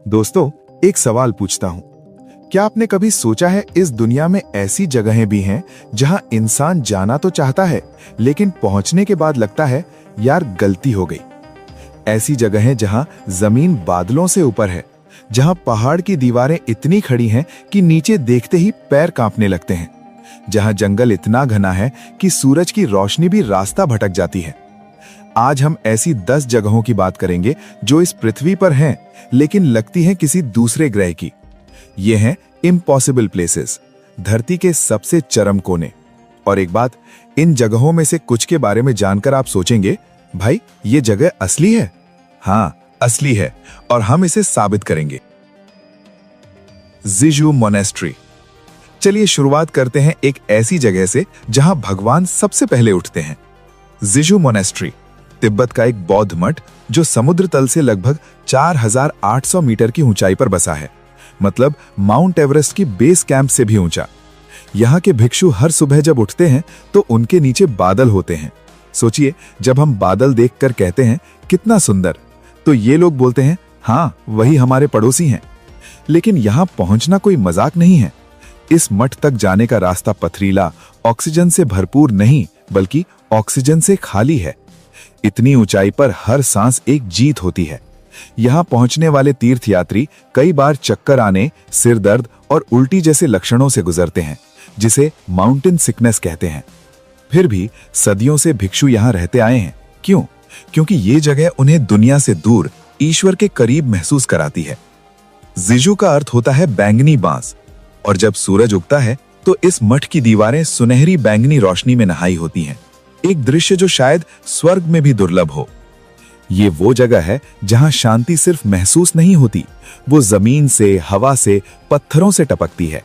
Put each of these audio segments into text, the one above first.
दोस्तों, एक सवाल पूछता हूं। क्या आपने कभी सोचा है इस दुनिया में ऐसी जगहें भी हैं जहां इंसान जाना तो चाहता है, लेकिन पहुंचने के बाद लगता है यार गलती हो गई। ऐसी जगहें जहां जमीन बादलों से ऊपर है, जहां पहाड़ की दीवारें इतनी खड़ी हैं कि नीचे देखते ही पैर कांपने लगते हैं, जहां जंगल इतना घना है कि सूरज की रोशनी भी रास्ता भटक जाती है। आज हम ऐसी 10 जगहों की बात करेंगे जो इस पृथ्वी पर हैं, लेकिन लगती हैं किसी दूसरे ग्रह की। ये हैं इम्पॉसिबल प्लेसेस, धरती के सबसे चरम कोने। और एक बात, इन जगहों में से कुछ के बारे में जानकर आप सोचेंगे, भाई ये जगह असली है? हाँ, असली है, और हम इसे साबित करेंगे। जिजू मोनेस्ट्री। चलिए शुरुआत करते हैं एक ऐसी जगह से जहां भगवान सबसे पहले उठते हैं। जिजू मोनेस्ट्री तिब्बत का एक बौद्ध मठ जो समुद्र तल से लगभग 4800 मीटर की ऊंचाई पर बसा है, मतलब माउंट एवरेस्ट की बेस कैंप से भी ऊंचा। यहाँ के भिक्षु हर सुबह जब उठते हैं तो उनके नीचे बादल होते हैं। सोचिए, जब हम बादल देखकर कहते हैं कितना सुंदर, तो ये लोग बोलते हैं हाँ वही हमारे पड़ोसी हैं। लेकिन यहाँ पहुंचना कोई मजाक नहीं है। इस मठ तक जाने का रास्ता पथरीला, ऑक्सीजन से भरपूर नहीं बल्कि ऑक्सीजन से खाली है। इतनी ऊंचाई पर हर सांस एक जीत होती है। यहाँ पहुंचने वाले तीर्थयात्री कई बार चक्कर आने, सिर दर्द और उल्टी जैसे लक्षणों से गुजरते हैं, जिसे माउंटेन सिकनेस कहते हैं। फिर भी सदियों से भिक्षु यहाँ रहते आए हैं। क्यों? क्योंकि ये जगह उन्हें दुनिया से दूर ईश्वर के करीब महसूस कराती है। जिजू का अर्थ होता है बैंगनी बांस, और जब सूरज उगता है तो इस मठ की दीवारें सुनहरी बैंगनी रोशनी में नहाई होती हैं। एक दृश्य जो शायद स्वर्ग में भी दुर्लभ हो। ये वो जगह है जहां शांति सिर्फ महसूस नहीं होती, वो जमीन से, हवा से, पत्थरों से टपकती है।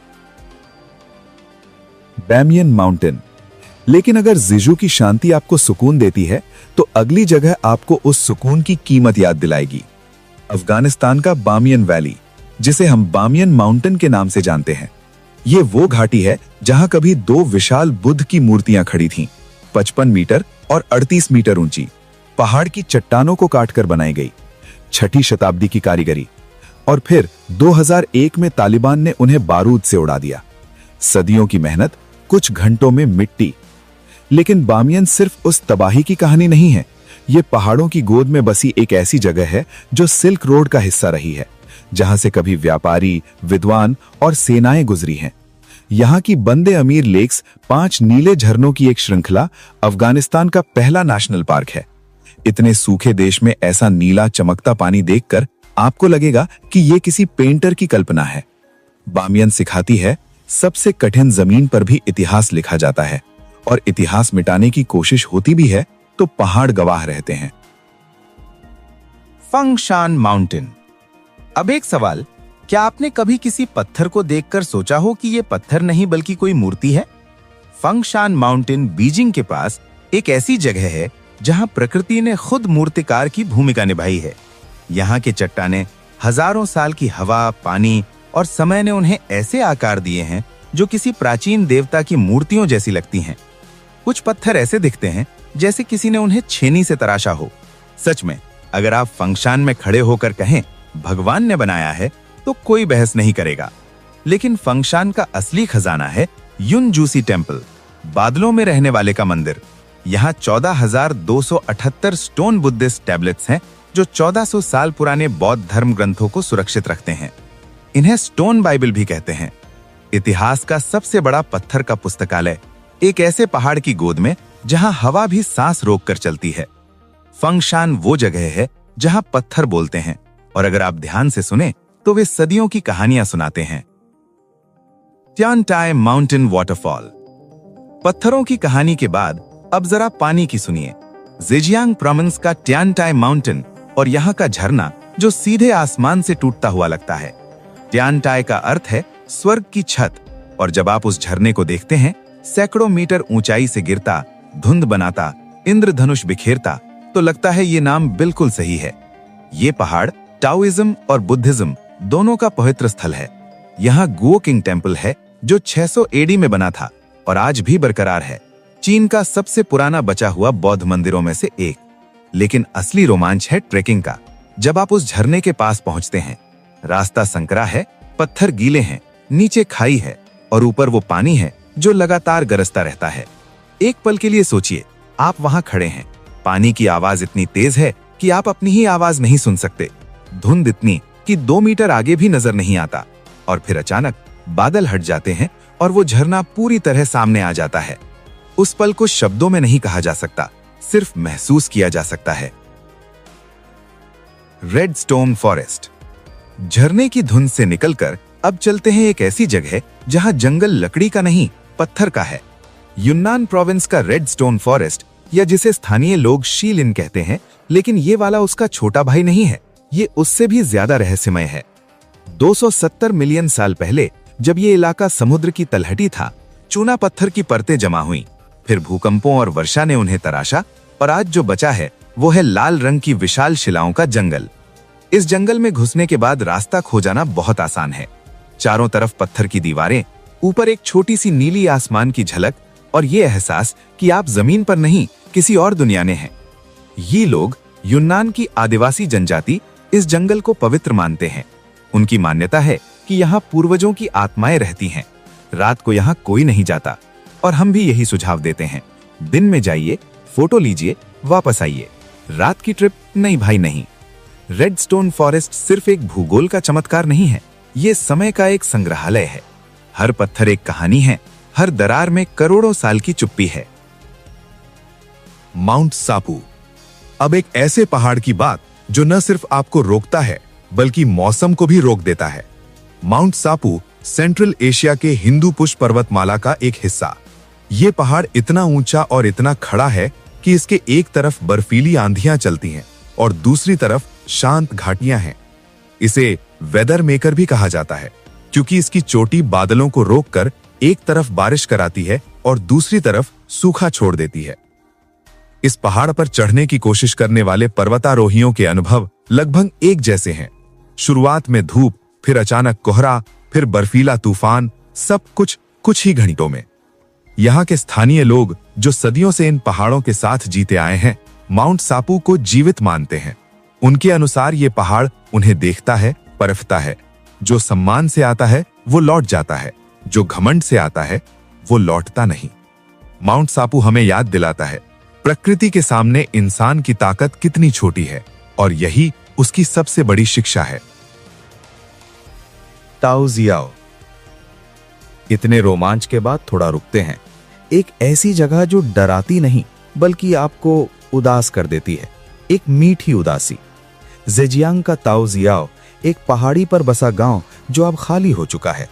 बैमियन माउंटेन। लेकिन अगर जिजू की शांति आपको सुकून देती है तो अगली जगह आपको उस सुकून की कीमत याद दिलाएगी। अफगानिस्तान का बामियन वैली, जिसे हम बामियन माउंटेन के नाम से जानते हैं। ये वो घाटी है जहां कभी 2 विशाल बुद्ध की मूर्तियां खड़ी थीं, 55 मीटर और 38 मीटर ऊंची, पहाड़ की चट्टानों को काटकर बनाई गई। 6ठी शताब्दी की कारीगरी। और फिर 2001 में तालिबान ने उन्हें बारूद से उड़ा दिया। सदियों की मेहनत, कुछ घंटों में मिट्टी। लेकिन बामियन सिर्फ उस तबाही की कहानी नहीं है। ये पहाड़ों की गोद में बसी एक ऐसी जगह है जो सिल्क रोड का हिस्सा रही है, जहां से कभी व्यापारी, विद्वान और सेनाएं गुजरी हैं। यहाँ की बंदे अमीर लेक्स, 5 नीले झरनों की एक श्रृंखला, अफगानिस्तान का पहला नेशनल पार्क है। इतने सूखे देश में ऐसा नीला चमकता पानी देखकर आपको लगेगा कि ये किसी पेंटर की कल्पना है। बामियन सिखाती है, सबसे कठिन जमीन पर भी इतिहास लिखा जाता है, और इतिहास मिटाने की कोशिश होती भी है तो पहाड़ गवाह रहते हैं। Function mountain. अब एक सवाल, क्या आपने कभी किसी पत्थर को देखकर सोचा हो कि यह पत्थर नहीं बल्कि कोई मूर्ति है? फंगशान माउंटेन बीजिंग के पास एक ऐसी जगह है जहां प्रकृति ने खुद मूर्तिकार की भूमिका निभाई है। यहाँ के चट्टानें हजारों साल की हवा, पानी और समय ने उन्हें ऐसे आकार दिए हैं जो किसी प्राचीन देवता की मूर्तियों जैसी लगती हैं। कुछ पत्थर ऐसे दिखते हैं जैसे किसी ने उन्हें छेनी से तराशा हो। सच में, अगर आप फंगशान में खड़े होकर कहें भगवान ने बनाया है तो कोई बहस नहीं करेगा। लेकिन फंगशान का असली खजाना है युनजूसी टेम्पल, बादलों में रहने वाले का मंदिर। यहाँ 14,278 स्टोन बुद्धिस्ट टैबलेट्स हैं जो 1400 साल पुराने बौद्ध धर्म ग्रंथों को सुरक्षित रखते हैं। इन्हें स्टोन बाइबल भी कहते हैं। इतिहास का सबसे बड़ा पत्थर का पुस्तकालय एक ऐसे पहाड़ की गोद में जहां हवा भी सांस रोककर चलती है। फंगशान वो जगह है जहां पत्थर बोलते हैं, और अगर आप ध्यान से सुने तो वे सदियों की कहानियां सुनाते हैं। ट्यानटाई माउंटेन वाटरफॉल। पत्थरों की कहानी के बाद अब जरा पानी की सुनिए। जेजियांग प्रोविंस का ट्यानटाई माउंटेन और यहाँ का झरना जो सीधे आसमान से टूटता हुआ लगता है। ट्यानटाई का अर्थ है स्वर्ग की छत, और जब आप उस झरने को देखते हैं, सैकड़ों मीटर ऊंचाई से गिरता, धुंध बनाता, इंद्रधनुष बिखेरता, तो लगता है ये नाम बिल्कुल सही है। ये पहाड़ टाओइज्म और बुद्धिज्म दोनों का पवित्र स्थल है। यहाँ गुओ किंग टेम्पल है जो 600 एडी में बना था और आज भी बरकरार है। चीन का सबसे पुराना बचा हुआ बौद्ध मंदिरों में से एक। लेकिन असली रोमांच है ट्रेकिंग का। जब आप उस झरने के पास पहुंचते हैं रास्ता संकरा है, पत्थर गीले हैं, नीचे खाई है और ऊपर वो पानी है जो लगातार गरजता रहता है। एक पल के लिए सोचिए, आप वहां खड़े हैं, पानी की आवाज इतनी तेज है कि आप अपनी ही आवाज नहीं सुन सकते, धुंध इतनी कि 2 मीटर आगे भी नजर नहीं आता, और फिर अचानक बादल हट जाते हैं और वो झरना पूरी तरह सामने आ जाता है। उस पल को शब्दों में नहीं कहा जा सकता, सिर्फ महसूस किया जा सकता है। Redstone forest. झरने की धुंध से निकलकर अब चलते हैं एक ऐसी जगह जहां जंगल लकड़ी का नहीं, पत्थर का है। यूनान प्रोविंस का रेडस्टोन फॉरेस्ट, या जिसे स्थानीय लोग शीलिन कहते हैं, लेकिन ये वाला उसका छोटा भाई नहीं है, ये उससे भी ज्यादा रहस्यमय है। 270 मिलियन साल पहले जब ये इलाका समुद्र की तलहटी था, चूना पत्थर की परतें जमा हुई, फिर भूकंपों और वर्षा ने उन्हें तराशा, और आज जो बचा है वो है लाल रंग की विशाल शिलाओं का जंगल। इस जंगल में घुसने के बाद रास्ता खो जाना बहुत आसान है। चारों तरफ पत्थर की दीवारें, ऊपर एक छोटी सी नीली आसमान की झलक, और ये एहसास कि आप जमीन पर नहीं, किसी और दुनिया में हैं। ये लोग, यूनान की आदिवासी जनजाति, इस जंगल को पवित्र मानते हैं। उनकी मान्यता है कि यहाँ पूर्वजों की आत्माएं रहती हैं। रात को यहाँ कोई नहीं जाता, और हम भी यही सुझाव देते हैं, दिन में जाइए, फोटो लीजिए, वापस आइए। रात की ट्रिप नहीं भाई नहीं। रेडस्टोन फॉरेस्ट सिर्फ एक भूगोल का चमत्कार नहीं है, ये समय का एक संग्रहालय है। हर पत्थर एक कहानी है, हर दरार में करोड़ों साल की चुप्पी है। माउंट सापू। अब एक ऐसे पहाड़ की बात जो न सिर्फ आपको रोकता है बल्कि मौसम को भी रोक देता है। माउंट सापू सेंट्रल एशिया के हिंदू कुश पर्वतमाला का एक हिस्सा। ये पहाड़ इतना ऊंचा और इतना खड़ा है कि इसके एक तरफ बर्फीली आंधियां चलती हैं और दूसरी तरफ शांत घाटियां हैं। इसे वेदर मेकर भी कहा जाता है, क्योंकि इसकी चोटी बादलों को रोककर एक तरफ बारिश कराती है और दूसरी तरफ सूखा छोड़ देती है। इस पहाड़ पर चढ़ने की कोशिश करने वाले पर्वतारोहियों के अनुभव लगभग एक जैसे हैं। शुरुआत में धूप, फिर अचानक कोहरा, फिर बर्फीला तूफान, सब कुछ ही घंटों में। यहाँ के स्थानीय लोग, जो सदियों से इन पहाड़ों के साथ जीते आए हैं, माउंट सापू को जीवित मानते हैं। उनके अनुसार ये पहाड़ उन्हें देखता है, परखता है। जो सम्मान से आता है वो लौट जाता है, जो घमंड से आता है वो लौटता नहीं। माउंट सापू हमें याद दिलाता है, प्रकृति के सामने इंसान की ताकत कितनी छोटी है, और यही उसकी सबसे बड़ी शिक्षा है। ताओजियाओ। इतने रोमांच के बाद थोड़ा रुकते हैं। एक ऐसी जगह जो डराती नहीं बल्कि आपको उदास कर देती है, एक मीठी उदासी। जेजियांग का ताओजियाओ एक पहाड़ी पर बसा गांव जो अब खाली हो चुका है।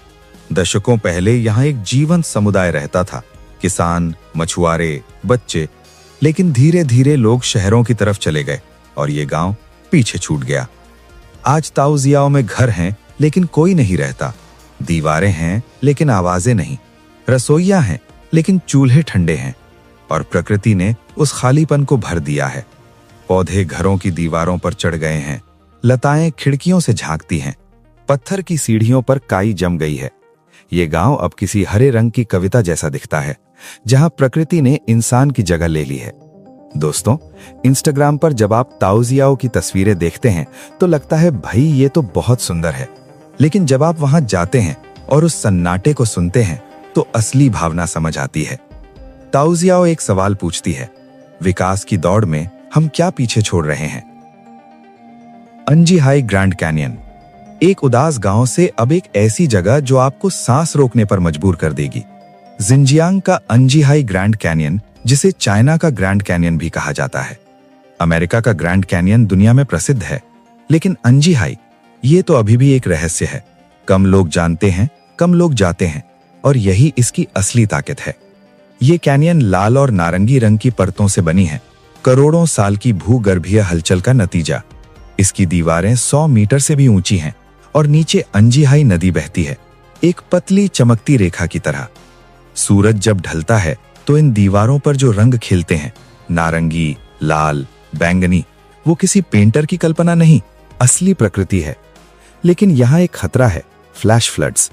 दशकों पहले यहाँ एक जीवंत समुदाय रहता था, किसान, मछुआरे, बच्चे। लेकिन धीरे धीरे लोग शहरों की तरफ चले गए और ये गांव पीछे छूट गया। आज ताओजियाओ में घर हैं लेकिन कोई नहीं रहता, दीवारें हैं लेकिन आवाजें नहीं, रसोइयां हैं लेकिन चूल्हे ठंडे हैं, और प्रकृति ने उस खालीपन को भर दिया है। पौधे घरों की दीवारों पर चढ़ गए हैं, लताएं खिड़कियों से झांकती हैं, पत्थर की सीढ़ियों पर काई जम गई है। ये गांव अब किसी हरे रंग की कविता जैसा दिखता है, जहां प्रकृति ने इंसान की जगह ले ली है। दोस्तों, इंस्टाग्राम पर जब आप ताओजियाओ की तस्वीरें देखते हैं तो लगता है भाई ये तो बहुत सुंदर है, लेकिन जब आप वहां जाते हैं और उस सन्नाटे को सुनते हैं तो असली भावना समझ आती है। ताओजियाओ एक सवाल पूछती है, विकास की दौड़ में हम क्या पीछे छोड़ रहे हैं? अंजीहाई ग्रैंड कैनियन, एक उदास गांव से अब एक ऐसी जगह जो आपको सांस रोकने पर मजबूर कर देगी। जिनजियांग का अंजीहाई ग्रैंड कैनियन, जिसे चाइना का ग्रैंड कैनियन भी कहा जाता है। अमेरिका का ग्रैंड कैनियन दुनिया में प्रसिद्ध है, लेकिन अंजीहाई, ये तो अभी भी एक रहस्य है। कम लोग जानते हैं, कम लोग जाते हैं, और यही इसकी असली ताकत है। ये कैनियन लाल और नारंगी रंग की परतों से बनी है, करोड़ों साल की भूगर्भीय हलचल का नतीजा। इसकी दीवारें 100 मीटर से भी ऊंची हैं और नीचे अंजीहाई नदी बहती है, एक पतली चमकती रेखा की तरह। सूरज जब ढलता है तो इन दीवारों पर जो रंग खिलते हैं, नारंगी, लाल, बैंगनी, वो किसी पेंटर की कल्पना नहीं, असली प्रकृति है। लेकिन यहाँ एक खतरा है, फ्लैश फ्लड्स।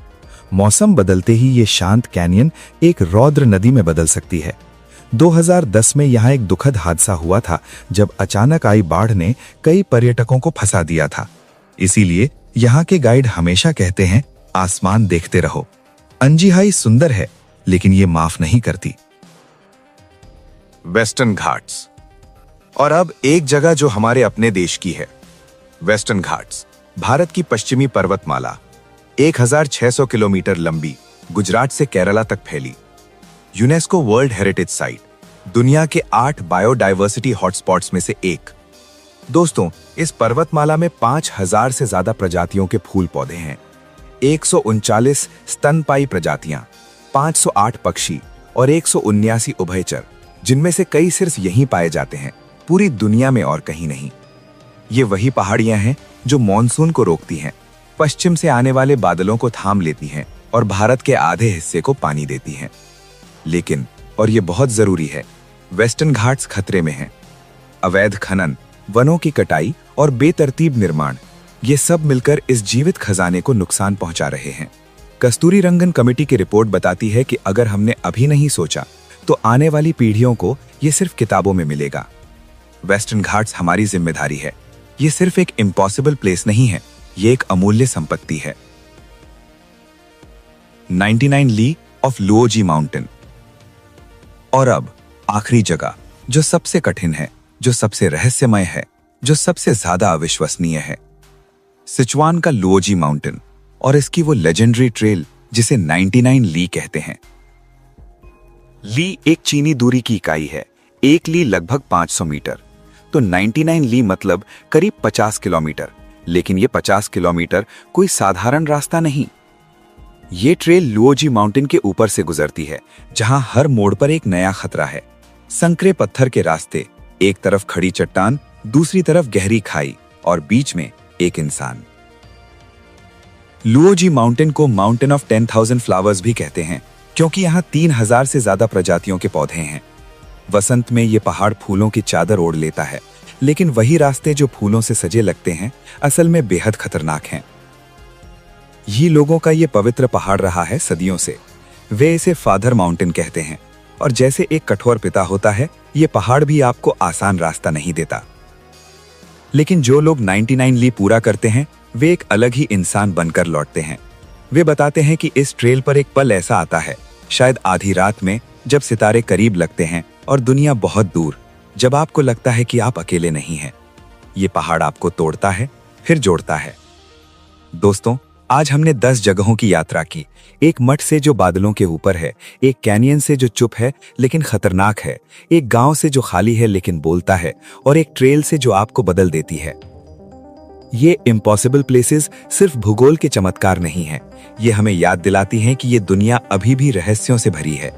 मौसम बदलते ही ये शांत कैनियन एक रौद्र नदी में बदल सकती है। 2010 में यहाँ एक दुखद हादसा हुआ था, जब अचानक आई बाढ़ ने कई पर्यटकों को फंसा दिया था। इसीलिए यहाँ के गाइड हमेशा कहते हैं आसमान देखते रहो। अंजीहाई सुंदर है, लेकिन ये माफ नहीं करती। वेस्टर्न घाट्स। और अब एक जगह जो हमारे अपने देश की है, वेस्टर्न घाट्स, भारत की पश्चिमी पर्वतमाला, 1600 किलोमीटर लंबी, गुजरात से केरला तक फैली, यूनेस्को वर्ल्ड हेरिटेज साइट, दुनिया के 8 बायोडायवर्सिटी हॉटस्पॉट्स में से एक। दोस्तों, इस पर्वतमाला में 5000 से ज्यादा प्रजातियों के फूल पौधे हैं, 139 स्तनपायी प्रजातियां, 508 पक्षी और 179 उभयचर, जिनमें से कई सिर्फ यहीं पाए जाते हैं, पूरी दुनिया में और कहीं नहीं। ये वही पहाड़ियां हैं जो मॉनसून को रोकती हैं, पश्चिम से आने वाले बादलों को थाम लेती हैं और भारत के आधे हिस्से को पानी देती हैं। लेकिन, और ये बहुत जरूरी है, वेस्टर्न घाट्स खतरे में हैं। अवैध खनन, वनों की कटाई और बेतरतीब निर्माण, ये सब मिलकर इस जीवित खजाने को नुकसान पहुंचा रहे हैं। कस्तूरी रंगन कमेटी की रिपोर्ट बताती है कि अगर हमने अभी नहीं सोचा तो आने वाली पीढ़ियों को ये सिर्फ किताबों में मिलेगा। वेस्टर्न घाट्स हमारी जिम्मेदारी है। ये सिर्फ एक इम्पॉसिबल प्लेस नहीं है, ये एक अमूल्य संपत्ति है। 99 ली ऑफ लुओजी माउंटेन। और अब आखिरी जगह, जो सबसे कठिन है, जो सबसे रहस्यमय है, जो सबसे ज्यादा अविश्वसनीय है, सिचुआन का लुओजी माउंटेन और इसकी वो लेजेंडरी ट्रेल जिसे 99 ली कहते हैं। ली एक चीनी दूरी की इकाई है, एक ली लगभग 500 मीटर, तो 99 ली मतलब करीब 50 किलोमीटर। लेकिन ये 50 किलोमीटर कोई साधारण रास्ता नहीं। ये ट्रेल लुओजी माउंटेन के ऊपर से गुजरती है, जहां हर मोड़ पर एक नया खतरा है। संकरे पत्थर के रास्ते, एक तरफ खड़ी चट्टान, दूसरी तरफ गहरी खाई और बीच में एक इंसान। लुओजी माउंटेन को माउंटेन ऑफ 10,000 फ्लावर्स भी कहते हैं, क्योंकि यहाँ 3000 से ज्यादा प्रजातियों के पौधे हैं। वसंत में ये पहाड़ फूलों की चादर ओढ़ लेता है, लेकिन वही रास्ते जो फूलों से सजे लगते हैं, असल में बेहद खतरनाक हैं। ये लोगों का ये पवित्र पहाड़ रहा है सदियों से। वे इसे फादर माउंटेन कहते हैं, और जैसे एक कठोर पिता होता है, ये पहाड़ भी आपको आसान रास्ता नहीं देता। लेकिन जो लोग 99 ली पूरा करते हैं, वे एक अलग ही इंसान बनकर लौटते हैं। वे बताते हैं कि इस ट्रेल पर एक पल ऐसा आता है, शायद आधी रात में, जब सितारे करीब लगते हैं और दुनिया बहुत दूर, जब आपको लगता है कि आप अकेले नहीं हैं। ये पहाड़ आपको तोड़ता है, फिर जोड़ता है। दोस्तों, आज हमने 10 जगहों की यात्रा की। एक मठ से जो बादलों के ऊपर है, एक कैनियन से जो चुप है लेकिन खतरनाक है, एक गांव से जो खाली है लेकिन बोलता है, और एक ट्रेल से जो आपको बदल देती है। ये इम्पॉसिबल प्लेसेस सिर्फ भूगोल के चमत्कार नहीं हैं, ये हमें याद दिलाती हैं कि ये दुनिया अभी भी रहस्यों से भरी है,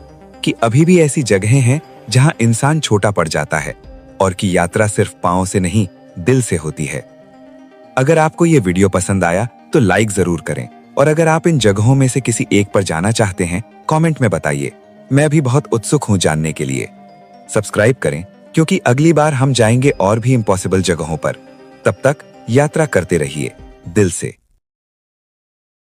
कि अभी भी ऐसी जगहें हैं जहां इंसान छोटा पड़ जाता है, और कि यात्रा सिर्फ पांव से नहीं, दिल से होती है। अगर आपको ये वीडियो पसंद आया तो लाइक जरूर करें, और अगर आप इन जगहों में से किसी एक पर जाना चाहते हैं, कमेंट में बताइए। मैं भी बहुत उत्सुक हूं जानने के लिए। सब्सक्राइब करें, क्योंकि अगली बार हम जाएंगे और भी इम्पॉसिबल जगहों पर। तब तक यात्रा करते रहिए दिल से।